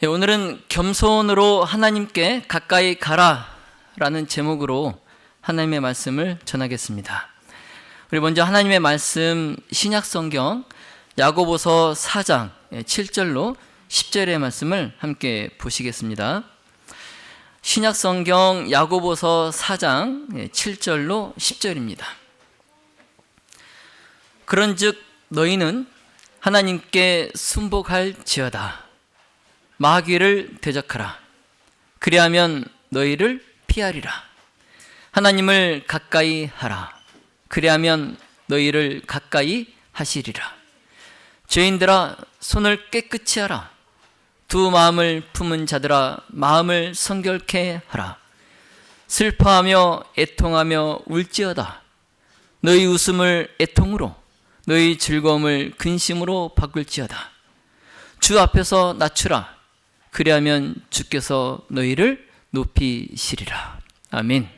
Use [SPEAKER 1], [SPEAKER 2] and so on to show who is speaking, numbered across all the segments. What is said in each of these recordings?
[SPEAKER 1] 오늘은 겸손으로 하나님께 가까이 가라라는 제목으로 하나님의 말씀을 전하겠습니다. 우리 먼저 하나님의 말씀 신약성경 야고보서 4장 7절로 10절의 말씀을 함께 보시겠습니다. 신약성경 야고보서 4장 7절로 10절입니다. 그런즉 너희는 하나님께 순복할지어다. 마귀를 대적하라. 그리하면 너희를 피하리라. 하나님을 가까이 하라. 그리하면 너희를 가까이 하시리라. 죄인들아 손을 깨끗이 하라. 두 마음을 품은 자들아 마음을 성결케 하라. 슬퍼하며 애통하며 울지어다. 너희 웃음을 애통으로 너희 즐거움을 근심으로 바꿀지어다. 주 앞에서 낮추라. 그리하면 주께서 너희를 높이시리라. 아멘.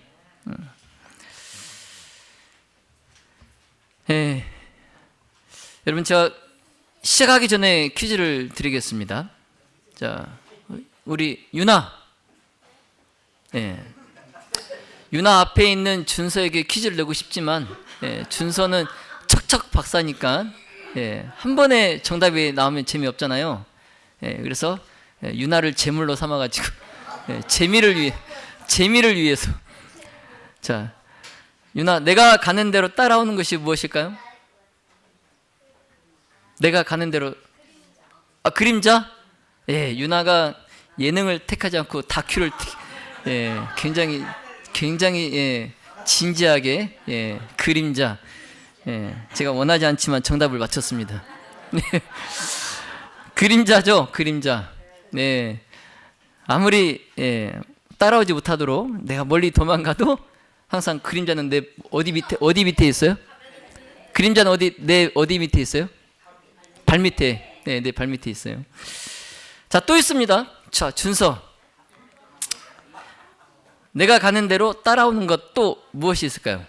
[SPEAKER 1] 여러분, 제가 시작하기 전에 퀴즈를 드리겠습니다. 자, 우리 유나, 유나 앞에 있는 준서에게 퀴즈를 내고 싶지만 준서는 척척 박사니까 한 번에 정답이 나오면 재미없잖아요. 그래서 유나를 제물로 삼아가지고 재미를 위해서. 자, 유나, 내가 가는 대로 따라오는 것이 무엇일까요? 내가 가는 대로 그림자? 유나가 예능을 택하지 않고 다큐를 굉장히 진지하게 그림자. 제가 원하지 않지만 정답을 맞췄습니다. 그림자죠, 그림자. 아무리 따라오지 못하도록 내가 멀리 도망가도 항상 그림자는 내 어디 밑에 있어요? 그림자는 내 어디 밑에 있어요? 발 밑에. 내 발 밑에 있어요. 자, 또 있습니다. 자, 준서, 내가 가는 대로 따라오는 것 또 무엇이 있을까요?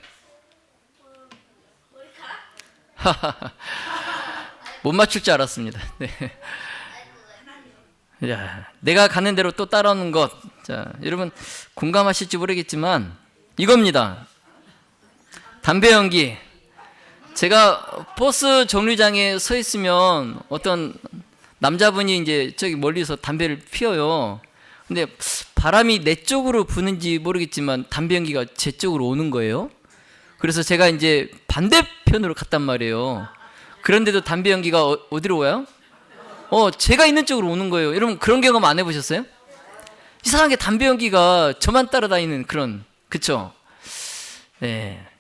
[SPEAKER 1] 못 맞출 줄 알았습니다. 자, 내가 가는 대로 또 따라오는 것. 자, 여러분 공감하실지 모르겠지만 이겁니다. 담배 연기. 제가 버스 정류장에 서 있으면 어떤 남자분이 이제 저기 멀리서 담배를 피워요. 근데 바람이 내 쪽으로 부는지 모르겠지만 담배 연기가 제 쪽으로 오는 거예요. 그래서 제가 이제 반대편으로 갔단 말이에요. 그런데도 담배 연기가 어디로 와요? 제가 있는 쪽으로 오는 거예요. 여러분 그런 경험 안 해보셨어요? 이상하게 담배 연기가 저만 따라다니는 그런, 그쵸?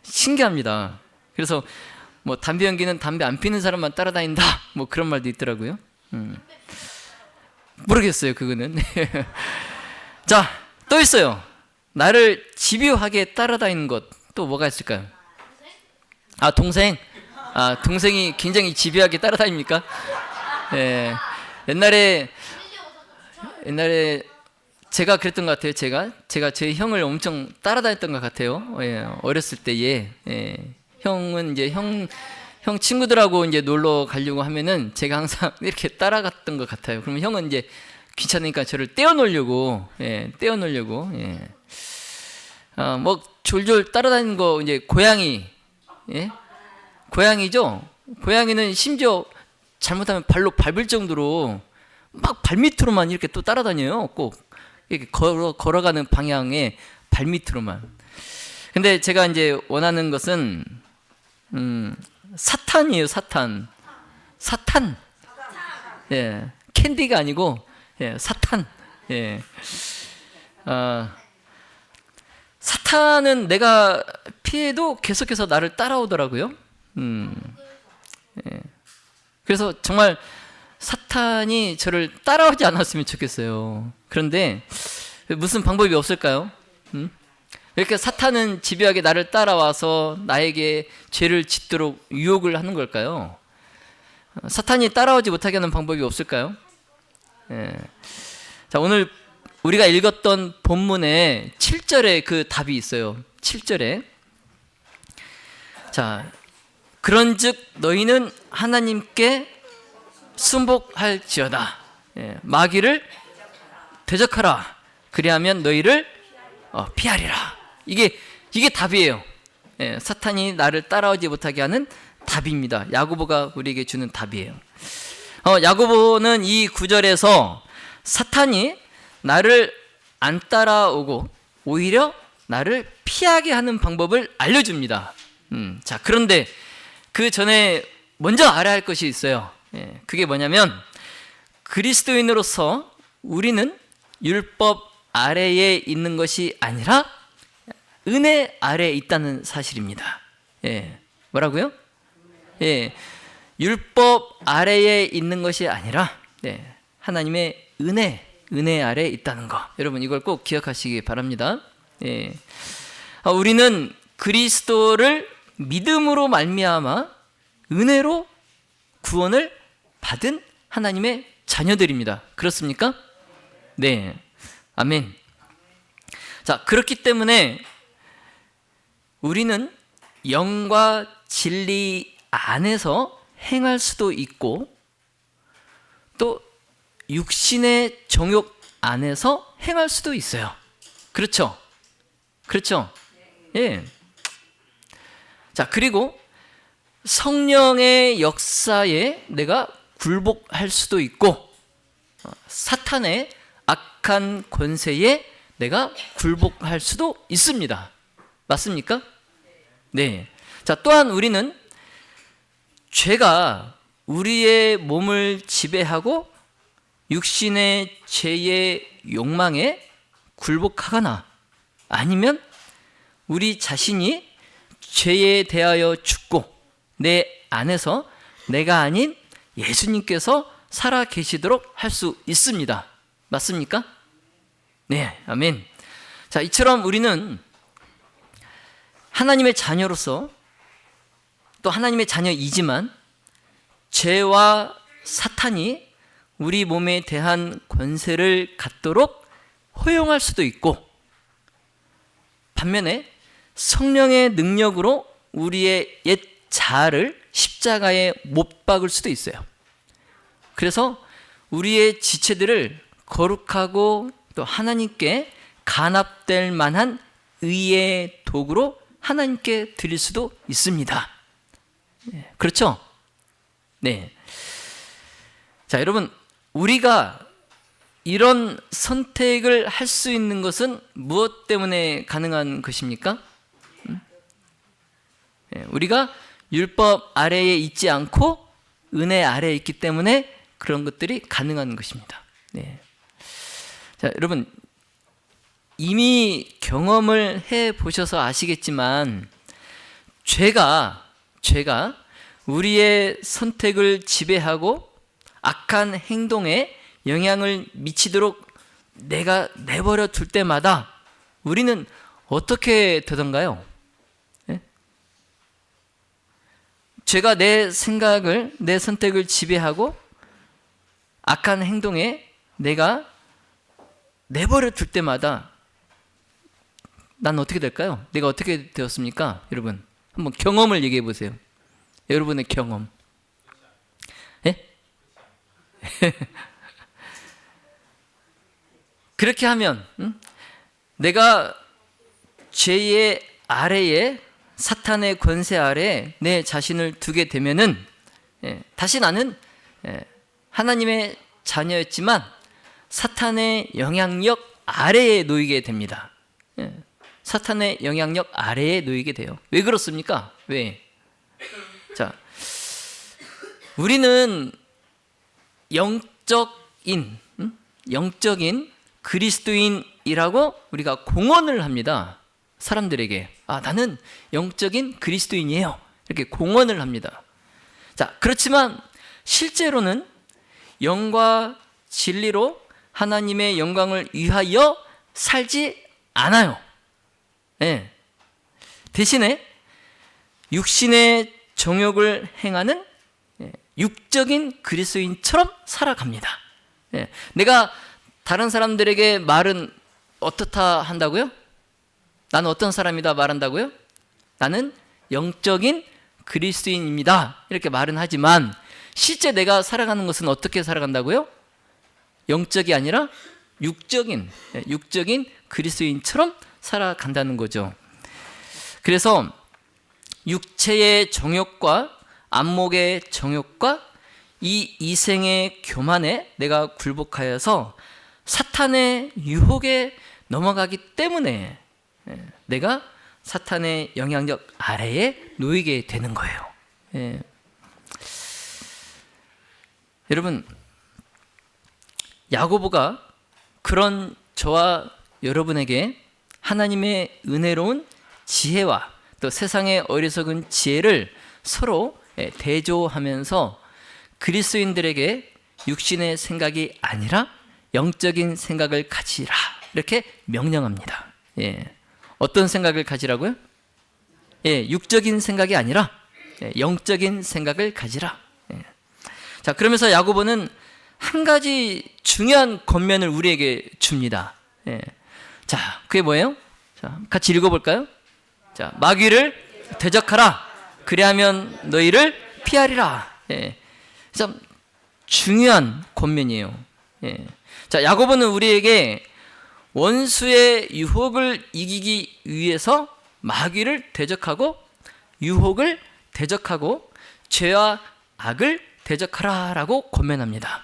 [SPEAKER 1] 신기합니다. 그래서 뭐 담배 연기는 담배 안 피는 사람만 따라다닌다, 뭐 그런 말도 있더라고요. 모르겠어요, 그거는. 자, 또 있어요. 나를 집요하게 따라다니는 것. 또 뭐가 있을까요? 동생. 동생이 굉장히 집요하게 따라다닙니까? 옛날에 제가 그랬던 것 같아요. 제가 제 형을 엄청 따라다녔던 것 같아요. 어렸을 때. 형은 이제 형 친구들하고 이제 놀러 가려고 하면은 제가 항상 이렇게 따라갔던 것 같아요. 그러면 형은 이제 귀찮으니까 저를 떼어놓으려고. 뭐 졸졸 따라다니는 거, 이제 고양이. 고양이죠. 고양이는 심지어 잘못하면 발로 밟을 정도로 막 발밑으로만 이렇게 또 따라다녀요. 꼭 이렇게 걸어가는 방향에 발밑으로만. 근데 제가 이제 원하는 것은 사탄이에요. 사탄. 캔디가 아니고 사탄. 사탄은 내가 피해도 계속해서 나를 따라오더라고요. 그래서 정말 사탄이 저를 따라오지 않았으면 좋겠어요. 그런데 무슨 방법이 없을까요? 이렇게 사탄은 집요하게 나를 따라와서 나에게 죄를 짓도록 유혹을 하는 걸까요? 사탄이 따라오지 못하게 하는 방법이 없을까요? 자, 오늘 우리가 읽었던 본문에 7절에 그 답이 있어요. 7절에. 자, 그런즉 너희는 하나님께 순복할지어다. 마귀를 대적하라. 그리하면 너희를 피하리라. 이게 답이에요. 예, 사탄이 나를 따라오지 못하게 하는 답입니다. 야고보가 우리에게 주는 답이에요. 야고보는 이 구절에서 사탄이 나를 안 따라오고 오히려 나를 피하게 하는 방법을 알려줍니다. 자, 그런데 그 전에 먼저 알아야 할 것이 있어요. 예, 그게 뭐냐면 그리스도인으로서 우리는 율법 아래에 있는 것이 아니라 은혜 아래에 있다는 사실입니다. 예, 뭐라고요? 예, 율법 아래에 있는 것이 아니라 하나님의 은혜 아래에 있다는 거. 여러분 이걸 꼭 기억하시기 바랍니다. 예, 우리는 그리스도를 믿음으로 말미암아 은혜로 구원을 받은 하나님의 자녀들입니다. 그렇습니까? 네, 아멘. 자, 그렇기 때문에 우리는 영과 진리 안에서 행할 수도 있고 또 육신의 정욕 안에서 행할 수도 있어요. 그렇죠? 그렇죠? 예. 자, 그리고 성령의 역사에 내가 굴복할 수도 있고 사탄의 악한 권세에 내가 굴복할 수도 있습니다. 맞습니까? 네. 자, 또한 우리는 죄가 우리의 몸을 지배하고 육신의 죄의 욕망에 굴복하거나 아니면 우리 자신이 죄에 대하여 죽고 내 안에서 내가 아닌 예수님께서 살아 계시도록 할 수 있습니다. 맞습니까? 네, 아멘. 자, 이처럼 우리는 하나님의 자녀로서 또 하나님의 자녀이지만 죄와 사탄이 우리 몸에 대한 권세를 갖도록 허용할 수도 있고 반면에 성령의 능력으로 우리의 옛 자아를 십자가에 못 박을 수도 있어요. 그래서 우리의 지체들을 거룩하고 또 하나님께 간합될 만한 의의 도구로 하나님께 드릴 수도 있습니다. 그렇죠? 네. 자, 여러분, 우리가 이런 선택을 할 수 있는 것은 무엇 때문에 가능한 것입니까? 우리가 율법 아래에 있지 않고 은혜 아래에 있기 때문에 그런 것들이 가능한 것입니다. 네. 자, 여러분 이미 경험을 해 보셔서 아시겠지만 죄가 우리의 선택을 지배하고 악한 행동에 영향을 미치도록 내가 내버려 둘 때마다 우리는 어떻게 되던가요? 네? 죄가 내 생각을, 내 선택을 지배하고 악한 행동에 내가 내버려 둘 때마다 난 어떻게 될까요? 내가 어떻게 되었습니까? 여러분 한번 경험을 얘기해 보세요. 여러분의 경험. 예? 그렇게 하면 내가 죄의 아래에 사탄의 권세 아래에 내 자신을 두게 되면은 다시 나는 하나님의 자녀였지만 사탄의 영향력 아래에 놓이게 됩니다. 사탄의 영향력 아래에 놓이게 돼요. 왜 그렇습니까? 왜? 자, 우리는 영적인 그리스도인이라고 우리가 공언을 합니다. 사람들에게 나는 영적인 그리스도인이에요. 이렇게 공언을 합니다. 자, 그렇지만 실제로는 영과 진리로 하나님의 영광을 위하여 살지 않아요. 네. 대신에 육신의 정욕을 행하는 육적인 그리스도인처럼 살아갑니다. 내가 다른 사람들에게 말은 어떻다 한다고요? 나는 어떤 사람이다 말한다고요? 나는 영적인 그리스도인입니다. 이렇게 말은 하지만 실제 내가 살아가는 것은 어떻게 살아간다고요? 영적이 아니라 육적인 그리스도인처럼 살아간다는 거죠. 그래서 육체의 정욕과 안목의 정욕과 이 이생의 교만에 내가 굴복하여서 사탄의 유혹에 넘어가기 때문에 내가 사탄의 영향력 아래에 놓이게 되는 거예요. 여러분, 야고보가 그런 저와 여러분에게 하나님의 은혜로운 지혜와 또 세상의 어리석은 지혜를 서로 대조하면서 그리스도인들에게 육신의 생각이 아니라 영적인 생각을 가지라 이렇게 명령합니다. 어떤 생각을 가지라고요? 육적인 생각이 아니라 영적인 생각을 가지라. 자, 그러면서 야고보는 한 가지 중요한 권면을 우리에게 줍니다. 자, 그게 뭐예요? 자, 같이 읽어볼까요? 자, 마귀를 대적하라. 그리하면 너희를 피하리라. 참 중요한 권면이에요. 자, 야고보는 우리에게 원수의 유혹을 이기기 위해서 마귀를 대적하고 유혹을 대적하고 죄와 악을 대적하라라고 권면합니다.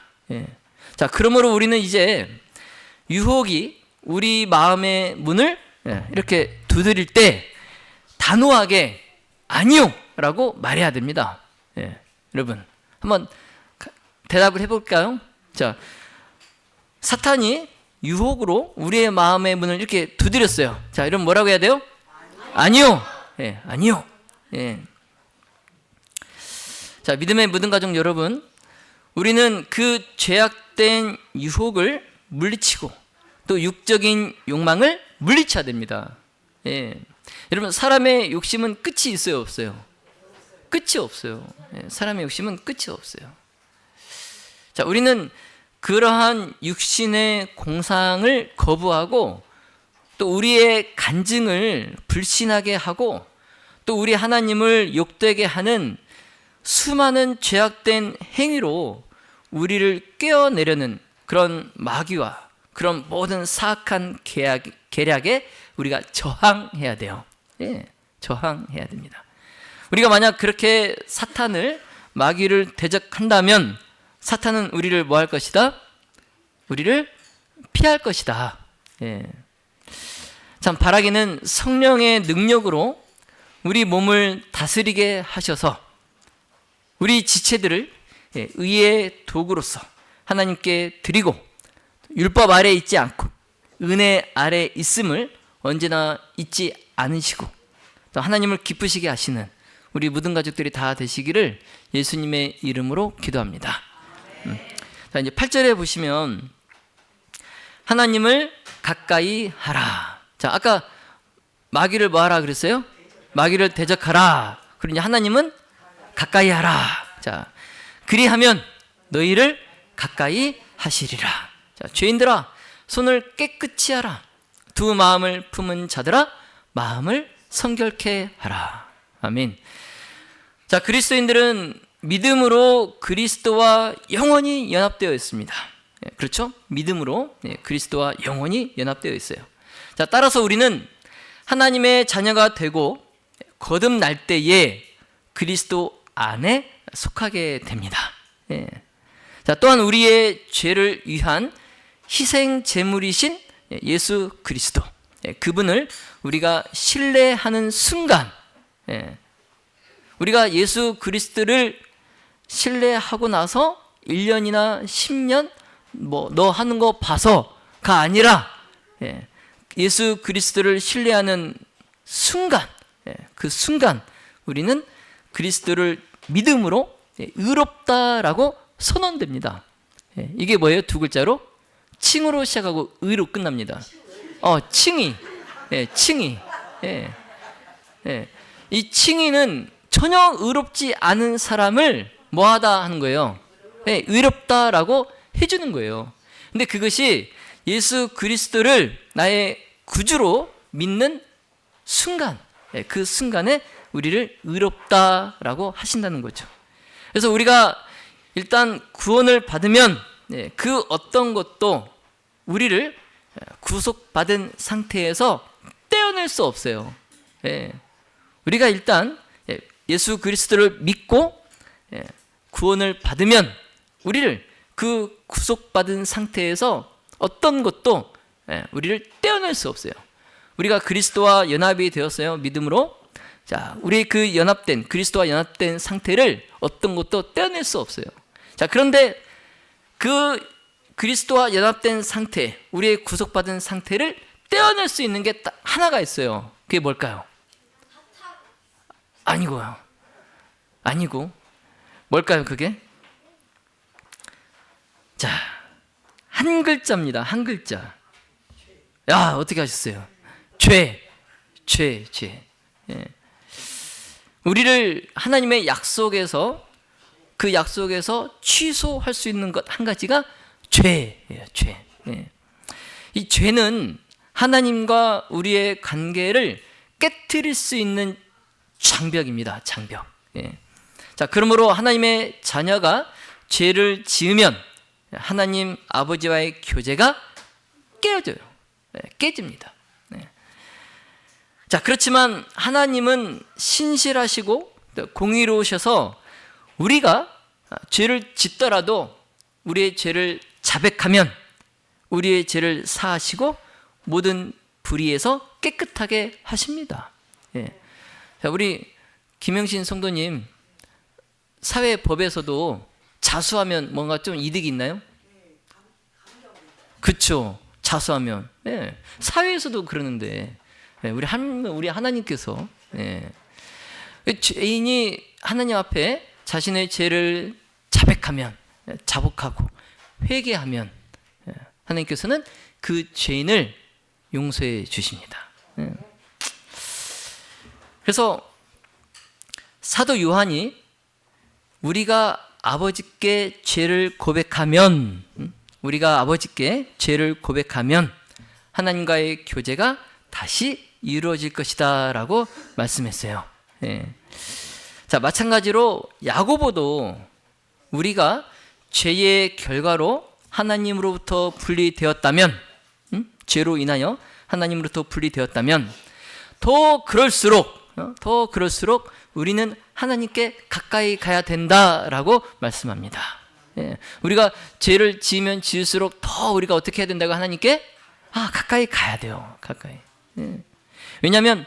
[SPEAKER 1] 자, 그러므로 우리는 이제 유혹이 우리 마음의 문을 이렇게 두드릴 때 단호하게 아니요 라고 말해야 됩니다. 여러분, 한번 대답을 해볼까요? 자, 사탄이 유혹으로 우리의 마음의 문을 이렇게 두드렸어요. 자, 이러면 뭐라고 해야 돼요? 아니요. 아니요. 자, 믿음의 모든 가족 여러분, 우리는 그 죄악된 유혹을 물리치고 또 육적인 욕망을 물리쳐야 됩니다. 여러분, 사람의 욕심은 끝이 있어요, 없어요? 끝이 없어요. 사람의 욕심은 끝이 없어요. 자, 우리는 그러한 육신의 공상을 거부하고 또 우리의 간증을 불신하게 하고 또 우리 하나님을 욕되게 하는 수많은 죄악된 행위로 우리를 깨어내려는 그런 마귀와 그런 모든 사악한 계략에 우리가 저항해야 돼요. 저항해야 됩니다. 우리가 만약 그렇게 사탄을, 마귀를 대적한다면 사탄은 우리를 뭐 할 것이다? 우리를 피할 것이다. 참, 바라기는 성령의 능력으로 우리 몸을 다스리게 하셔서 우리 지체들을 의의 도구로서 하나님께 드리고 율법 아래 있지 않고 은혜 아래 있음을 언제나 잊지 않으시고 또 하나님을 기쁘시게 하시는 우리 모든 가족들이 다 되시기를 예수님의 이름으로 기도합니다. 자, 이제 8절에 보시면 하나님을 가까이 하라. 자, 아까 마귀를 뭐 하라 그랬어요? 마귀를 대적하라. 그러니 하나님은 가까이 하라. 자, 그리하면 너희를 가까이 하시리라. 자, 죄인들아, 손을 깨끗이 하라. 두 마음을 품은 자들아, 마음을 성결케 하라. 아멘. 자, 그리스도인들은 믿음으로 그리스도와 영원히 연합되어 있습니다. 그렇죠? 믿음으로 그리스도와 영원히 연합되어 있어요. 자, 따라서 우리는 하나님의 자녀가 되고 거듭날 때에 그리스도 안에 속하게 됩니다. 자, 또한 우리의 죄를 위한 희생 제물이신 예수 그리스도, 그분을 우리가 신뢰하는 순간, 우리가 예수 그리스도를 신뢰하고 나서 1년이나 10년 뭐 너 하는 거 봐서가 아니라 예수 그리스도를 신뢰하는 순간, 그 순간 우리는 그리스도를 믿음으로 의롭다라고 선언됩니다. 이게 뭐예요? 두 글자로 칭으로 시작하고 의로 끝납니다. 칭의. 칭의. 이 칭의는 전혀 의롭지 않은 사람을 뭐하다 하는 거예요? 의롭다라고 해주는 거예요. 근데 그것이 예수 그리스도를 나의 구주로 믿는 순간, 그 순간에 우리를 의롭다라고 하신다는 거죠. 그래서 우리가 일단 구원을 받으면 그 어떤 것도 우리를 구속받은 상태에서 떼어낼 수 없어요. 예. 우리가 일단 예수 그리스도를 믿고 구원을 받으면 우리를 그 구속받은 상태에서 어떤 것도 우리를 떼어낼 수 없어요. 우리가 그리스도와 연합이 되었어요. 믿음으로. 자, 우리 그 연합된 그리스도와 연합된 상태를 어떤 것도 떼어낼 수 없어요. 자, 그런데 그 그리스도와 연합된 상태, 우리의 구속받은 상태를 떼어낼 수 있는 게 딱 하나가 있어요. 그게 뭘까요? 아니고요. 아니고 뭘까요, 그게? 자, 한 글자입니다. 한 글자. 야, 어떻게 하셨어요? 죄. 예. 우리를 하나님의 약속에서 그 약속에서 취소할 수 있는 것 한 가지가 죄예요. 죄. 예. 이 죄는 하나님과 우리의 관계를 깨트릴 수 있는 장벽입니다. 장벽. 예. 자, 그러므로 하나님의 자녀가 죄를 지으면 하나님 아버지와의 교제가 깨어져요. 깨집니다. 자, 그렇지만 하나님은 신실하시고 공의로우셔서 우리가 죄를 짓더라도 우리의 죄를 자백하면 우리의 죄를 사하시고 모든 불의에서 깨끗하게 하십니다. 자, 우리 김영신 성도님, 사회법에서도 자수하면 뭔가 좀 이득이 있나요? 그렇죠. 자수하면. 사회에서도 그러는데 우리 하나님께서 죄인이 하나님 앞에 자신의 죄를 자백하면, 자복하고 회개하면 하나님께서는 그 죄인을 용서해 주십니다. 그래서 사도 요한이 우리가 아버지께 죄를 고백하면, 하나님과의 교제가 다시 이루어질 것이다 라고 말씀했어요. 자, 마찬가지로 야고보도 우리가 죄의 결과로 하나님으로부터 분리되었다면, 죄로 인하여 하나님으로부터 분리되었다면 더 그럴수록 우리는 하나님께 가까이 가야 된다라고 말씀합니다. 우리가 죄를 지으면 지을수록 더 우리가 어떻게 해야 된다고 하나님께 가까이 가야 돼요. 가까이. 왜냐하면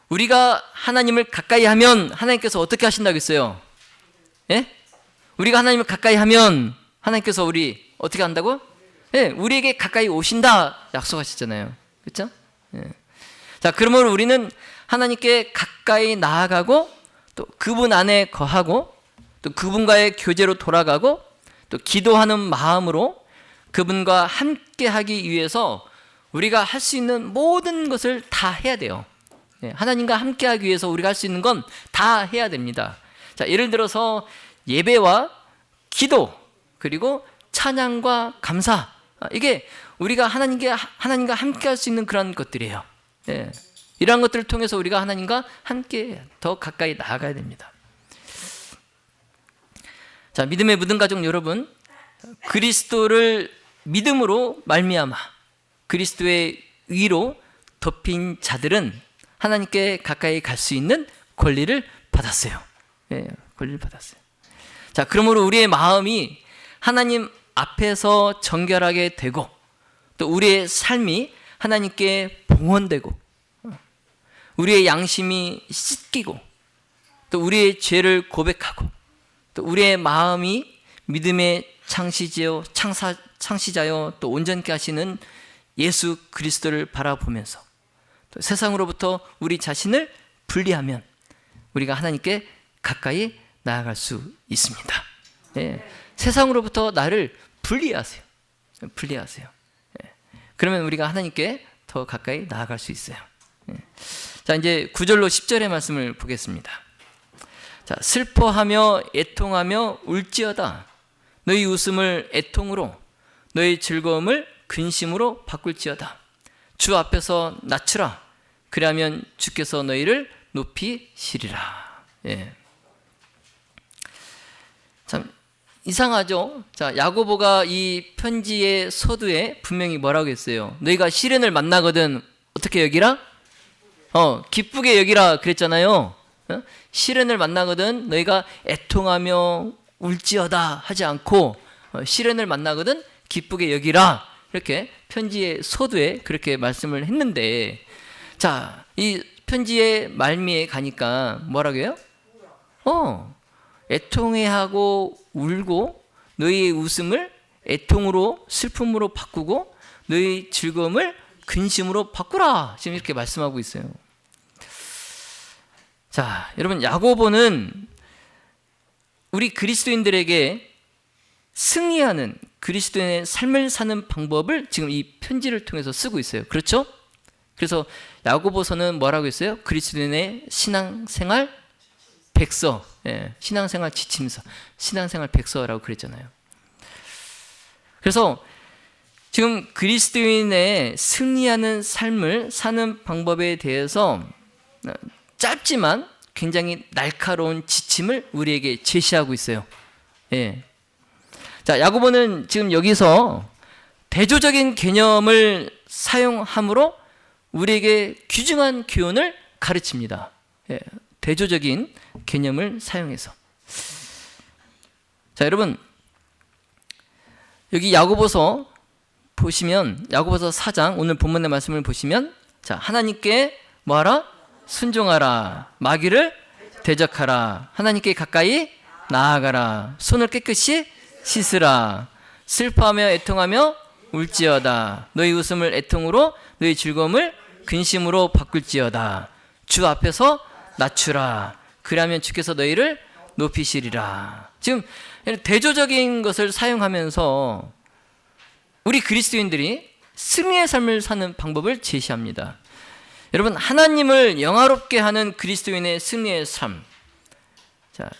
[SPEAKER 1] 우리가 하나님을 가까이 하면 하나님께서 어떻게 하신다고 했어요? 우리가 하나님을 가까이 하면 하나님께서 우리 어떻게 한다고? 우리에게 가까이 오신다 약속하셨잖아요. 그렇죠? 자, 그러면 우리는 하나님께 가까이 나아가고 또 그분 안에 거하고 또 그분과의 교제로 돌아가고 또 기도하는 마음으로 그분과 함께 하기 위해서 우리가 할 수 있는 모든 것을 다 해야 돼요. 하나님과 함께 하기 위해서 우리가 할 수 있는 건 다 해야 됩니다. 자, 예를 들어서 예배와 기도 그리고 찬양과 감사, 이게 우리가 하나님과 함께 할 수 있는 그런 것들이에요. 이러한 것들을 통해서 우리가 하나님과 함께 더 가까이 나아가야 됩니다. 자, 믿음의 묻은 가족 여러분, 그리스도를 믿음으로 말미암아 그리스도의 의로 덮인 자들은 하나님께 가까이 갈 수 있는 권리를 받았어요. 권리를 받았어요. 자, 그러므로 우리의 마음이 하나님 앞에서 정결하게 되고 또 우리의 삶이 하나님께 봉헌되고 우리의 양심이 씻기고 또 우리의 죄를 고백하고 또 우리의 마음이 믿음의 창시자요 또 온전케 하시는 예수 그리스도를 바라보면서 또 세상으로부터 우리 자신을 분리하면 우리가 하나님께 가까이 나아갈 수 있습니다. 세상으로부터 나를 분리하세요. 그러면 우리가 하나님께 더 가까이 나아갈 수 있어요. 자, 이제 9절로 10절의 말씀을 보겠습니다. 자, 슬퍼하며 애통하며 울지어다. 너희 웃음을 애통으로 너희 즐거움을 근심으로 바꿀지어다. 주 앞에서 낮추라. 그리하면 주께서 너희를 높이시리라. 참 이상하죠? 자, 야고보가 이 편지의 서두에 분명히 뭐라고 했어요? 너희가 시련을 만나거든 어떻게 여기라? 기쁘게 여기라 그랬잖아요. 시련을 만나거든 너희가 애통하며 울지어다 하지 않고 시련을 만나거든 기쁘게 여기라, 이렇게 편지의 서두에 그렇게 말씀을 했는데, 자, 이 편지의 말미에 가니까 뭐라고 해요? 애통해하고 울고 너희의 웃음을 애통으로 슬픔으로 바꾸고 너희 즐거움을 근심으로 바꾸라, 지금 이렇게 말씀하고 있어요. 자, 여러분, 야고보는 우리 그리스도인들에게 승리하는 그리스도인의 삶을 사는 방법을 지금 이 편지를 통해서 쓰고 있어요. 그렇죠? 그래서 야고보서는 뭐라고 했어요? 그리스도인의 신앙생활 백서, 신앙생활 지침서, 신앙생활 백서라고 그랬잖아요. 그래서 지금 그리스도인의 승리하는 삶을 사는 방법에 대해서 짧지만 굉장히 날카로운 지침을 우리에게 제시하고 있어요. 자, 야고보는 지금 여기서 대조적인 개념을 사용함으로 우리에게 귀중한 교훈을 가르칩니다. 대조적인 개념을 사용해서. 자, 여러분, 여기 야고보서 보시면, 야고보서 4장 오늘 본문의 말씀을 보시면, 자, 하나님께 뭐하라? 순종하라. 마귀를 대적하라. 하나님께 가까이 나아가라. 손을 깨끗이 씻으라. 슬퍼하며 애통하며 울지어다. 너희 웃음을 애통으로 너희 즐거움을 근심으로 바꿀지어다. 주 앞에서 낮추라. 그러면 주께서 너희를 높이시리라. 지금 대조적인 것을 사용하면서 우리 그리스도인들이 승리의 삶을 사는 방법을 제시합니다. 여러분, 하나님을 영화롭게 하는 그리스도인의 승리의 삶. 자,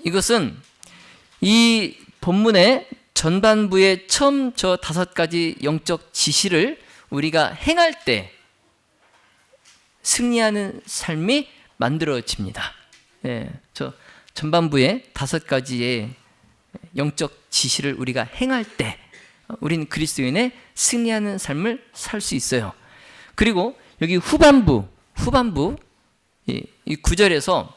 [SPEAKER 1] 이것은 이 본문의 전반부의 처음 저 5가지 영적 지시를 우리가 행할 때 승리하는 삶이 만들어집니다. 저 전반부의 5가지의 영적 지시를 우리가 행할 때 우리는 그리스도인의 승리하는 삶을 살 수 있어요. 그리고 여기 후반부 이 9절에서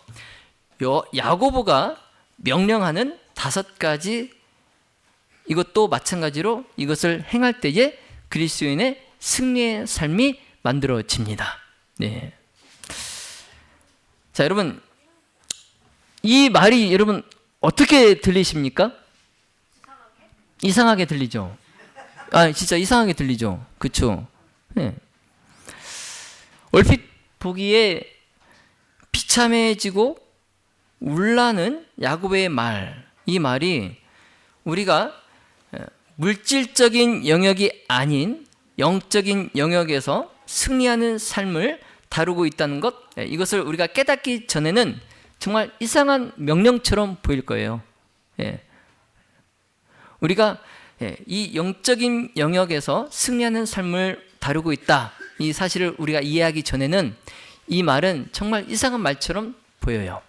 [SPEAKER 1] 야고보가 명령하는 5가지, 이것도 마찬가지로 이것을 행할 때에 그리스도인의 승리의 삶이 만들어집니다. 자, 여러분, 이 말이 여러분 어떻게 들리십니까? 이상하게 들리죠? 진짜 이상하게 들리죠? 그렇죠? 얼핏 보기에 비참해지고 울라는 야고보의 말, 이 말이 우리가 물질적인 영역이 아닌 영적인 영역에서 승리하는 삶을 다루고 있다는 것, 이것을 우리가 깨닫기 전에는 정말 이상한 명령처럼 보일 거예요. 우리가 이 영적인 영역에서 승리하는 삶을 다루고 있다, 이 사실을 우리가 이해하기 전에는 이 말은 정말 이상한 말처럼 보여요.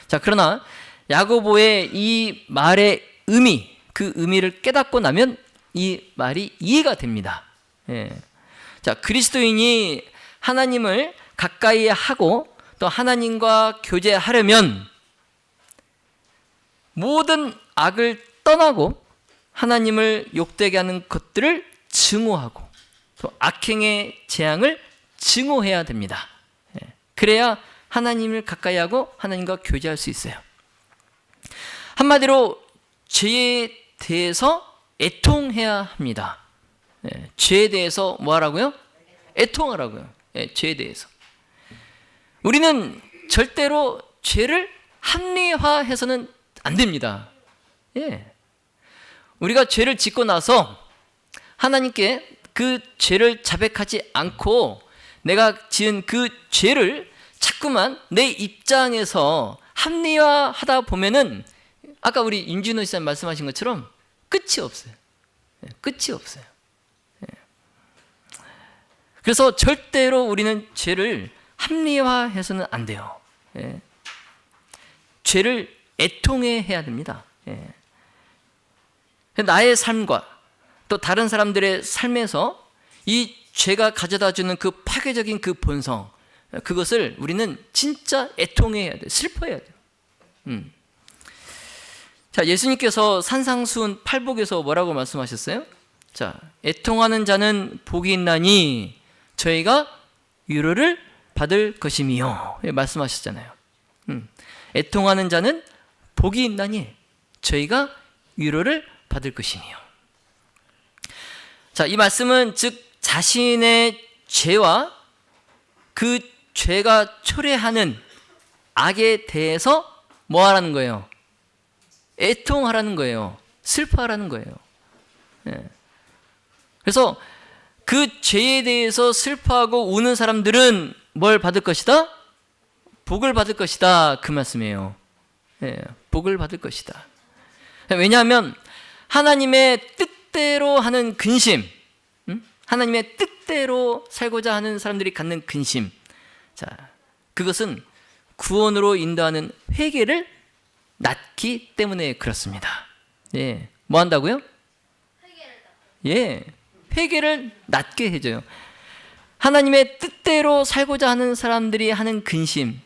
[SPEAKER 1] 자, 그러나 야고보의 이 말의 의미, 그 의미를 깨닫고 나면 이 말이 이해가 됩니다. 자, 그리스도인이 하나님을 가까이 하고 또 하나님과 교제하려면 모든 악을 떠나고 하나님을 욕되게 하는 것들을 증오하고 또 악행의 재앙을 증오해야 됩니다. 그래야 하나님을 가까이 하고 하나님과 교제할 수 있어요. 한마디로 죄에 대해서 애통해야 합니다. 죄에 대해서 뭐 하라고요? 애통하라고요. 죄에 대해서. 우리는 절대로 죄를 합리화해서는 안 됩니다. 우리가 죄를 짓고 나서 하나님께 그 죄를 자백하지 않고 내가 지은 그 죄를 자꾸만 내 입장에서 합리화하다 보면은 아까 우리 임준호 씨님 말씀하신 것처럼 끝이 없어요. 끝이 없어요. 그래서 절대로 우리는 죄를 합리화해서는 안 돼요. 죄를 애통해 해야 됩니다. 나의 삶과 또 다른 사람들의 삶에서 이 죄가 가져다주는 그 파괴적인 그 본성, 그것을 우리는 진짜 애통해야 돼, 슬퍼해야 돼요. 자, 예수님께서 산상수훈 팔복에서 뭐라고 말씀하셨어요? 자, 애통하는 자는 복이 있나니 저희가 위로를 받을 것임이요, 말씀하셨잖아요. 애통하는 자는 복이 있나니 저희가 위로를 받을 것이니요. 자, 이 말씀은 즉 자신의 죄와 그 죄가 초래하는 악에 대해서 뭐 하라는 거예요? 애통하라는 거예요. 슬퍼하라는 거예요. 그래서 그 죄에 대해서 슬퍼하고 우는 사람들은 뭘 받을 것이다? 복을 받을 것이다, 그 말씀이에요. 복을 받을 것이다. 왜냐하면 하나님의 뜻대로 하는 근심, 하나님의 뜻대로 살고자 하는 사람들이 갖는 근심, 자, 그것은 구원으로 인도하는 회개를 낳기 때문에 그렇습니다. 뭐 한다고요? 회개를 낳게 해줘요. 하나님의 뜻대로 살고자 하는 사람들이 하는 근심,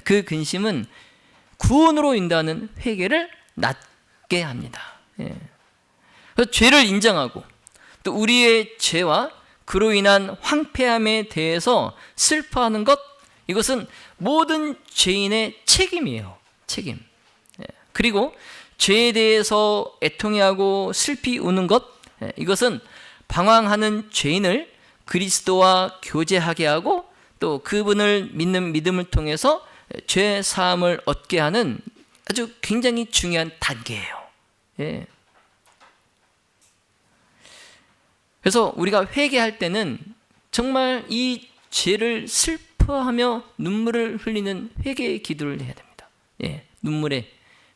[SPEAKER 1] 그 근심은 구원으로 인도하는 회개를 낳게 합니다. 그래서 죄를 인정하고 또 우리의 죄와 그로 인한 황폐함에 대해서 슬퍼하는 것, 이것은 모든 죄인의 책임이에요. 책임. 그리고 죄에 대해서 애통해하고 슬피 우는 것, 이것은 방황하는 죄인을 그리스도와 교제하게 하고 또 그분을 믿는 믿음을 통해서 죄 사함을 얻게 하는 아주 굉장히 중요한 단계예요. 그래서 우리가 회개할 때는 정말 이 죄를 슬퍼하며 눈물을 흘리는 회개의 기도를 해야 됩니다.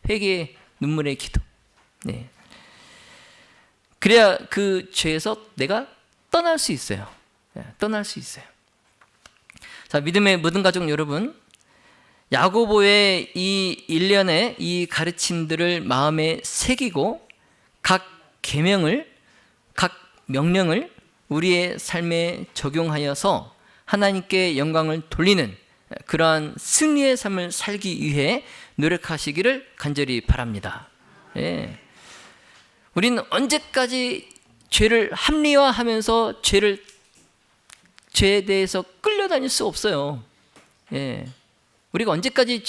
[SPEAKER 1] 회개의 눈물의 기도. 그래야 그 죄에서 내가 떠날 수 있어요. 떠날 수 있어요. 자, 믿음의 모든 가족 여러분, 야고보의 이 일련의 이 가르침들을 마음에 새기고 각 계명을, 각 명령을 우리의 삶에 적용하여서 하나님께 영광을 돌리는 그러한 승리의 삶을 살기 위해 노력하시기를 간절히 바랍니다. 우리는 언제까지 죄를 합리화하면서 죄에 대해서 끌려다닐 수 없어요. 우리가 언제까지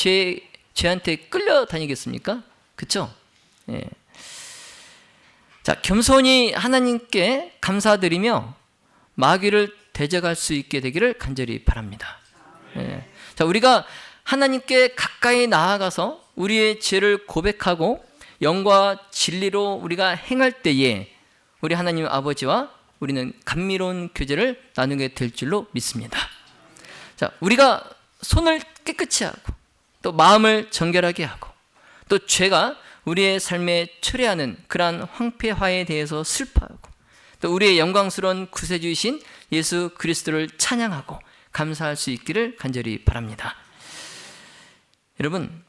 [SPEAKER 1] 죄한테 끌려다니겠습니까? 그렇죠? 자, 겸손히 하나님께 감사드리며 마귀를 대적할 수 있게 되기를 간절히 바랍니다. 자, 우리가 하나님께 가까이 나아가서 우리의 죄를 고백하고 영과 진리로 우리가 행할 때에 우리 하나님 아버지와 우리는 감미로운 교제를 나누게 될 줄로 믿습니다. 자, 우리가 손을 깨끗이 하고 또 마음을 정결하게 하고 또 죄가 우리의 삶에 초래하는 그러한 황폐화에 대해서 슬퍼하고 또 우리의 영광스러운 구세주이신 예수 그리스도를 찬양하고 감사할 수 있기를 간절히 바랍니다. 여러분,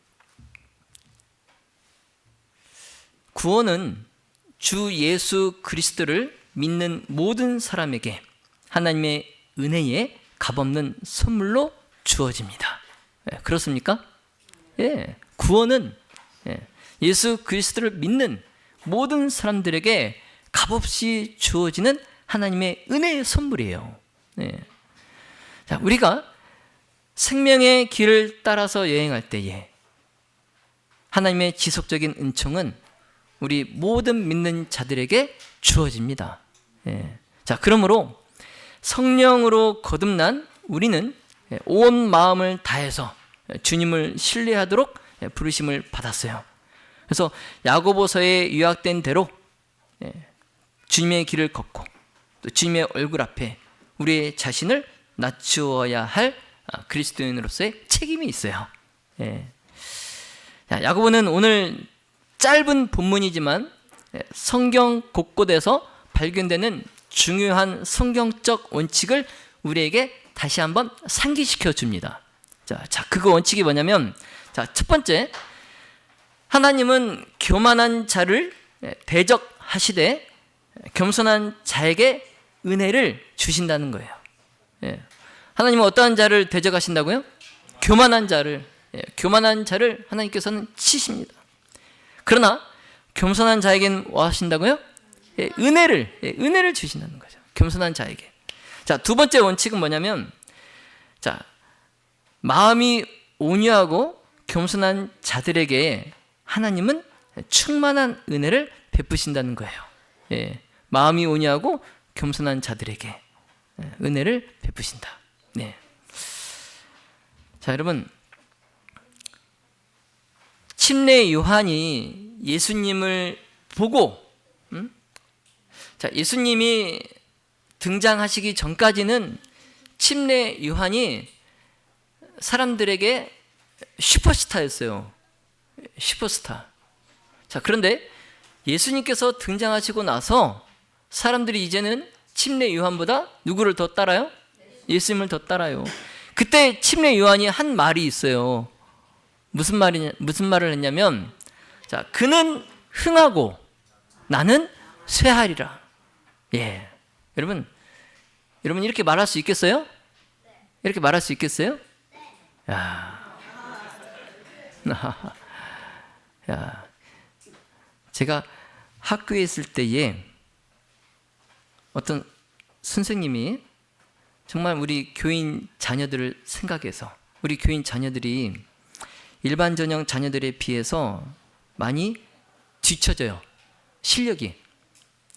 [SPEAKER 1] 구원은 주 예수 그리스도를 믿는 모든 사람에게 하나님의 은혜의 값없는 선물로 주어집니다. 그렇습니까? 구원은 예수 그리스도를 믿는 모든 사람들에게 값없이 주어지는 하나님의 은혜의 선물이에요. 자, 우리가 생명의 길을 따라서 여행할 때에 하나님의 지속적인 은총은 우리 모든 믿는 자들에게 주어집니다. 자, 그러므로 성령으로 거듭난 우리는 온 마음을 다해서 주님을 신뢰하도록 부르심을 받았어요. 그래서 야고보서에 요약된 대로 주님의 길을 걷고 또 주님의 얼굴 앞에 우리의 자신을 낮추어야 할 그리스도인으로서의 책임이 있어요. 야고보는 오늘 짧은 본문이지만 성경 곳곳에서 발견되는 중요한 성경적 원칙을 우리에게 다시 한번 상기시켜 줍니다. 자, 그거 원칙이 뭐냐면, 자, 첫 번째, 하나님은 교만한 자를 하시되 겸손한 자에게 은혜를 주신다는 거예요. 예. 하나님은 어떠한 자를 대적하신다고요? 교만한 자를, 교만한 자를 하나님께서는 치십니다. 그러나 겸손한 자에게는 뭐 하신다고요? 은혜를 주신다는 거죠. 겸손한 자에게. 자, 두 번째 원칙은 뭐냐면, 자, 마음이 온유하고 겸손한 자들에게 하나님은 충만한 은혜를 베푸신다는 거예요. 예, 마음이 온유하고 겸손한 자들에게 은혜를 베푸신다. 네. 자, 여러분, 침례 요한이 예수님을 보고, 자, 예수님이 등장하시기 전까지는 침례 요한이 사람들에게 슈퍼스타였어요. 슈퍼스타. 자, 그런데 예수님께서 등장하시고 나서 사람들이 이제는 침례 요한보다 누구를 더 따라요? 예수님을 더 따라요. 그때 침례 요한이 한 말이 있어요. 무슨 말을 했냐면, 자, 그는 흥하고 나는 쇠하리라. 예. 여러분 이렇게 말할 수 있겠어요? 이렇게 말할 수 있겠어요? 야. 야. 제가 학교에 있을 때에 어떤 선생님이 정말 우리 교인 자녀들을 생각해서, 우리 교인 자녀들이 일반 전형 자녀들에 비해서 많이 뒤처져요. 실력이.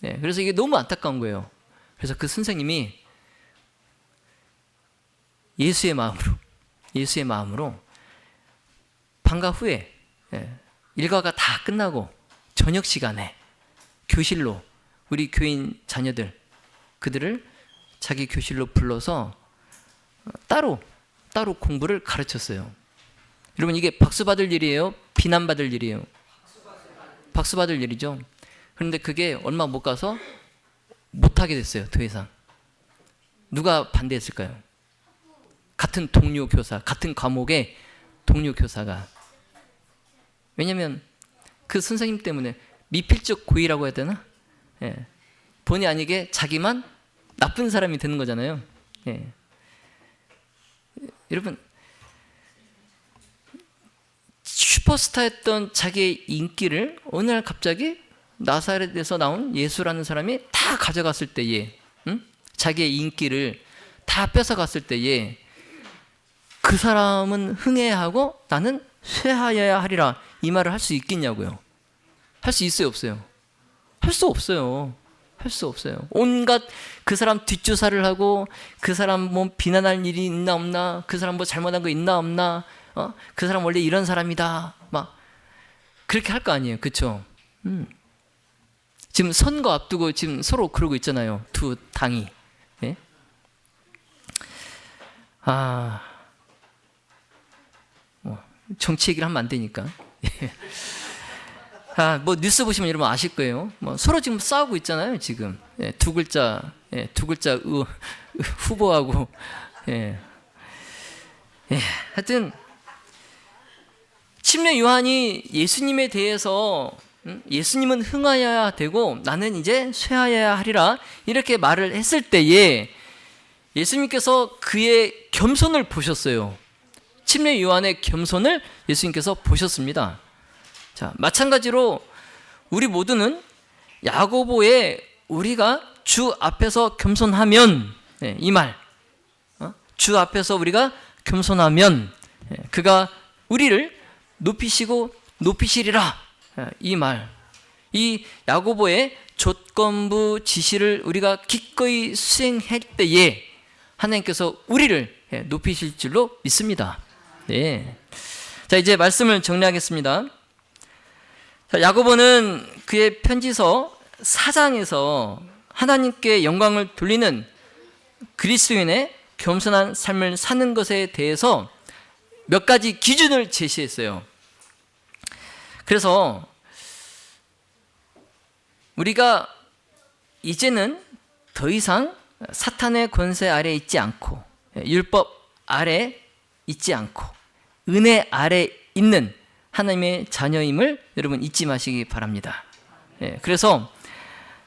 [SPEAKER 1] 네, 그래서 이게 너무 안타까운 거예요. 그래서 그 선생님이 예수의 마음으로 방과 후에, 일과가 다 끝나고 저녁 시간에 교실로 우리 교인 자녀들, 그들을 자기 교실로 불러서 따로 공부를 가르쳤어요. 여러분, 이게 박수 받을 일이에요? 비난 받을 일이에요? 박수 받을 일이죠. 그런데 그게 얼마 못 가서 못하게 됐어요. 더 이상. 누가 반대했을까요? 같은 동료 교사, 같은 과목의 동료 교사가. 왜냐하면 그 선생님 때문에 미필적 고의라고 해야 되나? 예. 본의 아니게 자기만 나쁜 사람이 되는 거잖아요. 예. 여러분, 슈퍼스타였던 자기의 인기를 어느 날 갑자기 나사렛에서 나온 예수라는 사람이 다 가져갔을 때에, 자기의 인기를 다 뺏어갔을 때에 그 사람은 흥해하고 나는 쇠하여야 하리라, 이 말을 할 수 있겠냐고요. 할 수 있어요, 없어요? 할 수 없어요. 할 수 없어요. 온갖 그 사람 뒷조사를 하고, 그 사람 뭐 비난할 일이 있나 없나, 그 사람 뭐 잘못한 거 있나 없나, 그 사람 원래 이런 사람이다, 막 그렇게 할 거 아니에요, 그렇죠? 지금 선거 앞두고 지금 서로 그러고 있잖아요, 두 당이. 예? 정치 얘기를 하면 안 되니까. 뭐 뉴스 보시면 여러분 아실 거예요. 뭐 서로 지금 싸우고 있잖아요, 지금. 예, 두 글자 후보하고. 예. 예, 하여튼 침례 요한이 예수님에 대해서 예수님은 흥하여야 되고 나는 이제 쇠하여야 하리라, 이렇게 말을 했을 때에 예수님께서 그의 겸손을 보셨어요. 침례 요한의 겸손을 예수님께서 보셨습니다. 자, 마찬가지로 우리 모두는 야고보의 우리가 주 앞에서 겸손하면, 이 말, 주 앞에서 우리가 겸손하면 그가 우리를 높이시고 높이시리라, 이 말, 이 야고보의 조건부 지시를 우리가 기꺼이 수행할 때에 하나님께서 우리를 높이실 줄로 믿습니다. 네. 자, 이제 말씀을 정리하겠습니다. 자, 야고보는 그의 편지서 4장에서 하나님께 영광을 돌리는 그리스도인의 겸손한 삶을 사는 것에 대해서 몇 가지 기준을 제시했어요. 그래서 우리가 이제는 더 이상 사탄의 권세 아래 있지 않고, 율법 아래 있지 않고 은혜 아래 있는 하나님의 자녀임을 여러분 잊지 마시기 바랍니다. 그래서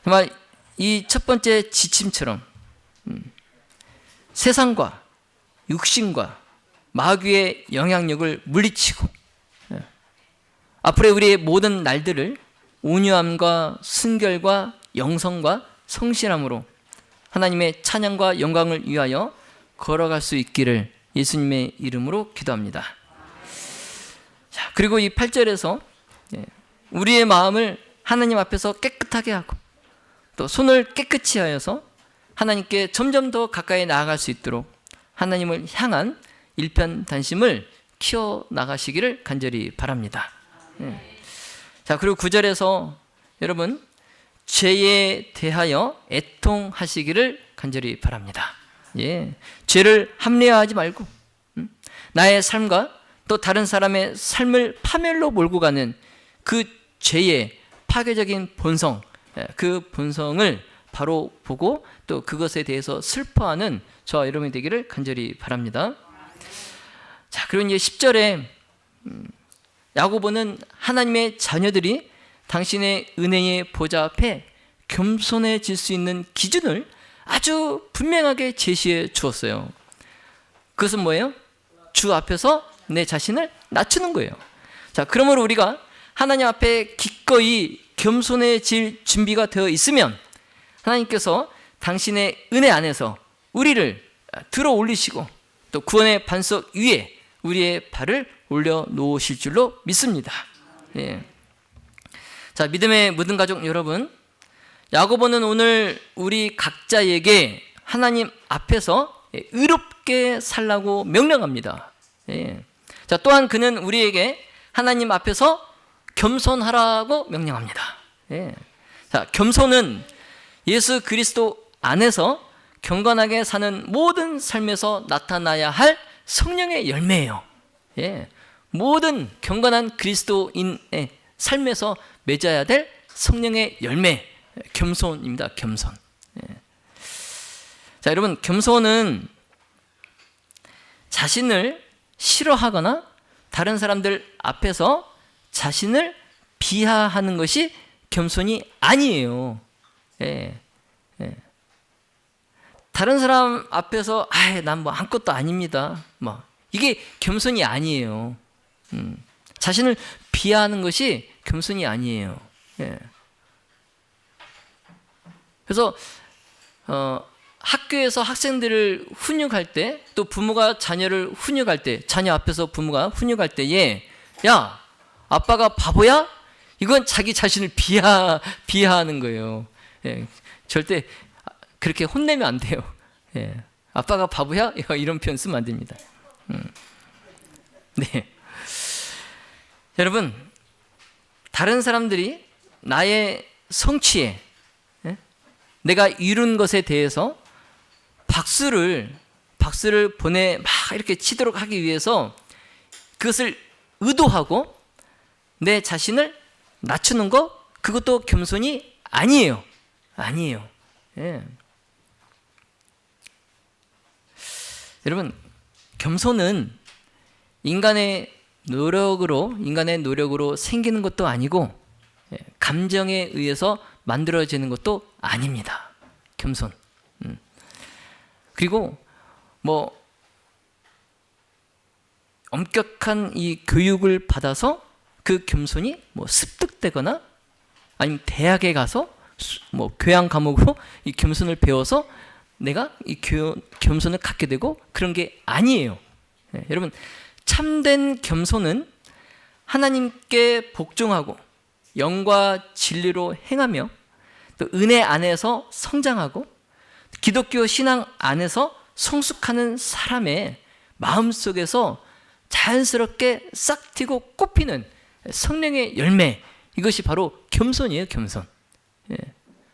[SPEAKER 1] 정말 이 첫 번째 지침처럼 세상과 육신과 마귀의 영향력을 물리치고 앞으로의 우리의 모든 날들을 온유함과 순결과 영성과 성실함으로 하나님의 찬양과 영광을 위하여 걸어갈 수 있기를 예수님의 이름으로 기도합니다. 자, 그리고 이 8절에서 우리의 마음을 하나님 앞에서 깨끗하게 하고 또 손을 깨끗이 하여서 하나님께 점점 더 가까이 나아갈 수 있도록 하나님을 향한 일편단심을 키워나가시기를 간절히 바랍니다. 자, 그리고 9절에서 여러분 죄에 대하여 애통하시기를 간절히 바랍니다. 죄를 합리화하지 말고 나의 삶과 또 다른 사람의 삶을 파멸로 몰고 가는 그 죄의 파괴적인 본성, 그 본성을 바로 보고 또 그것에 대해서 슬퍼하는 저와 여러분이 되기를 간절히 바랍니다. 자, 그리고 이제 10절에 야고보는 하나님의 자녀들이 당신의 은혜의 보좌 앞에 겸손해질 수 있는 기준을 아주 분명하게 제시해 주었어요. 그것은 뭐예요? 주 앞에서 내 자신을 낮추는 거예요. 자, 그러므로 우리가 하나님 앞에 기꺼이 겸손해질 준비가 되어 있으면 하나님께서 당신의 은혜 안에서 우리를 들어 올리시고 또 구원의 반석 위에 우리의 발을 올려 놓으실 줄로 믿습니다. 자, 믿음의 모든 가족 여러분, 야고보는 오늘 우리 각자에게 하나님 앞에서 의롭게 살라고 명령합니다. 자, 또한 그는 우리에게 하나님 앞에서 겸손하라고 명령합니다. 자, 겸손은 예수 그리스도 안에서 경건하게 사는 모든 삶에서 나타나야 할 성령의 열매예요. 모든 경건한 그리스도인의 삶에서 맺어야 될 성령의 열매, 겸손입니다. 겸손. 자, 여러분, 겸손은 자신을 싫어하거나 다른 사람들 앞에서 자신을 비하하는 것이 겸손이 아니에요. 다른 사람 앞에서 난 뭐 아무것도 아닙니다. 이게 겸손이 아니에요. 자신을 비하하는 것이 겸손이 아니에요. 그래서 학교에서 학생들을 훈육할 때, 또 부모가 자녀를 훈육할 때, 자녀 앞에서 부모가 훈육할 때에 야, 아빠가 바보야? 이건 자기 자신을 비하하는 거예요. 절대 그렇게 혼내면 안 돼요. 아빠가 바보야? 이런 표현 쓰면 안 됩니다. 네. 여러분, 다른 사람들이 나의 성취에, 내가 이룬 것에 대해서 박수를 보내 막 이렇게 치도록 하기 위해서 그것을 의도하고 내 자신을 낮추는 거, 그것도 겸손이 아니에요. 아니에요. 여러분, 겸손은 인간의 노력으로 생기는 것도 아니고 감정에 의해서 만들어지는 것도 아닙니다. 겸손. 그리고 엄격한 이 교육을 받아서 그 겸손이 습득되거나 아니면 대학에 가서 교양 과목으로 이 겸손을 배워서 내가 이 겸손을 갖게 되고 그런 게 아니에요. 여러분, 참된 겸손은 하나님께 복종하고 영과 진리로 행하며 또 은혜 안에서 성장하고 기독교 신앙 안에서 성숙하는 사람의 마음속에서 자연스럽게 싹 튀고 꽃피는 성령의 열매, 이것이 바로 겸손이에요. 겸손.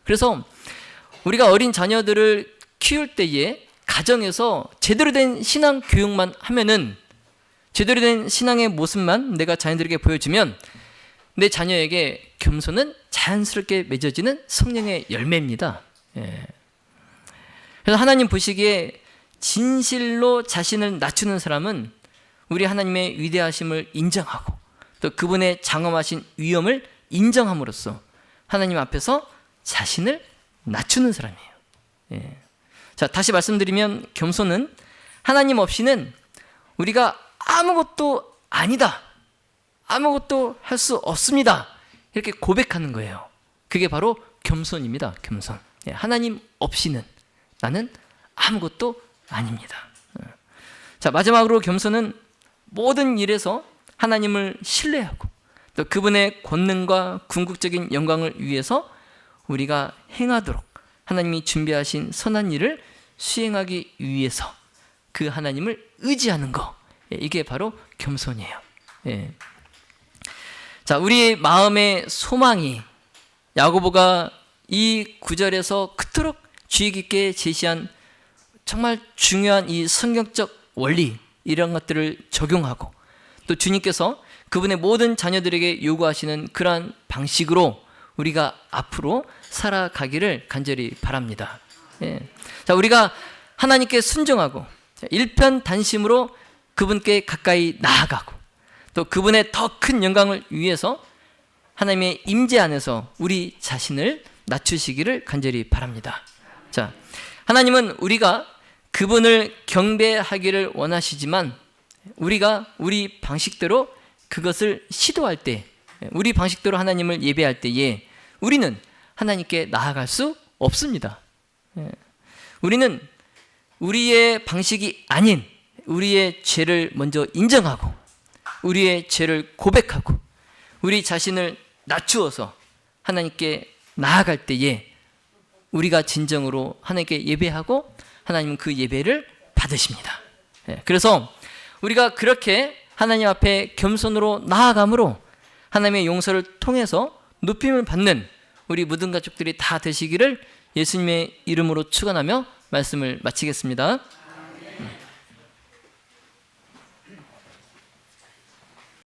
[SPEAKER 1] 그래서 우리가 어린 자녀들을 키울 때에 가정에서 제대로 된 신앙 교육만 하면은, 제대로 된 신앙의 모습만 내가 자녀들에게 보여주면 내 자녀에게 겸손은 자연스럽게 맺어지는 성령의 열매입니다. 그래서 하나님 보시기에 진실로 자신을 낮추는 사람은 우리 하나님의 위대하심을 인정하고 또 그분의 장엄하신 위엄을 인정함으로써 하나님 앞에서 자신을 낮추는 사람이에요. 예. 자, 다시 말씀드리면 겸손은 하나님 없이는 우리가 아무것도 아니다, 아무것도 할 수 없습니다, 이렇게 고백하는 거예요. 그게 바로 겸손입니다. 겸손. 예. 하나님 없이는 나는 아무것도 아닙니다. 자, 마지막으로 겸손은 모든 일에서 하나님을 신뢰하고 또 그분의 권능과 궁극적인 영광을 위해서 우리가 행하도록 하나님이 준비하신 선한 일을 수행하기 위해서 그 하나님을 의지하는 거, 이게 바로 겸손이에요. 예. 자, 우리의 마음의 소망이 야고보가 이 구절에서 그토록 주의 깊게 제시한 정말 중요한 이 성경적 원리, 이런 것들을 적용하고 또 주님께서 그분의 모든 자녀들에게 요구하시는 그러한 방식으로 우리가 앞으로 살아가기를 간절히 바랍니다. 예. 자, 우리가 하나님께 순종하고 일편단심으로 그분께 가까이 나아가고 또 그분의 더 큰 영광을 위해서 하나님의 임재 안에서 우리 자신을 낮추시기를 간절히 바랍니다. 자, 하나님은 우리가 그분을 경배하기를 원하시지만 우리가 우리 방식대로 그것을 시도할 때, 우리 방식대로 하나님을 예배할 때에 우리는 하나님께 나아갈 수 없습니다. 우리는 우리의 방식이 아닌 우리의 죄를 먼저 인정하고 우리의 죄를 고백하고 우리 자신을 낮추어서 하나님께 나아갈 때에 우리가 진정으로 하나님께 예배하고 하나님은 그 예배를 받으십니다. 그래서 우리가 그렇게 하나님 앞에 겸손으로 나아감으로 하나님의 용서를 통해서 높임을 받는 우리 모든 가족들이 다 되시기를 예수님의 이름으로 축원하며 말씀을 마치겠습니다.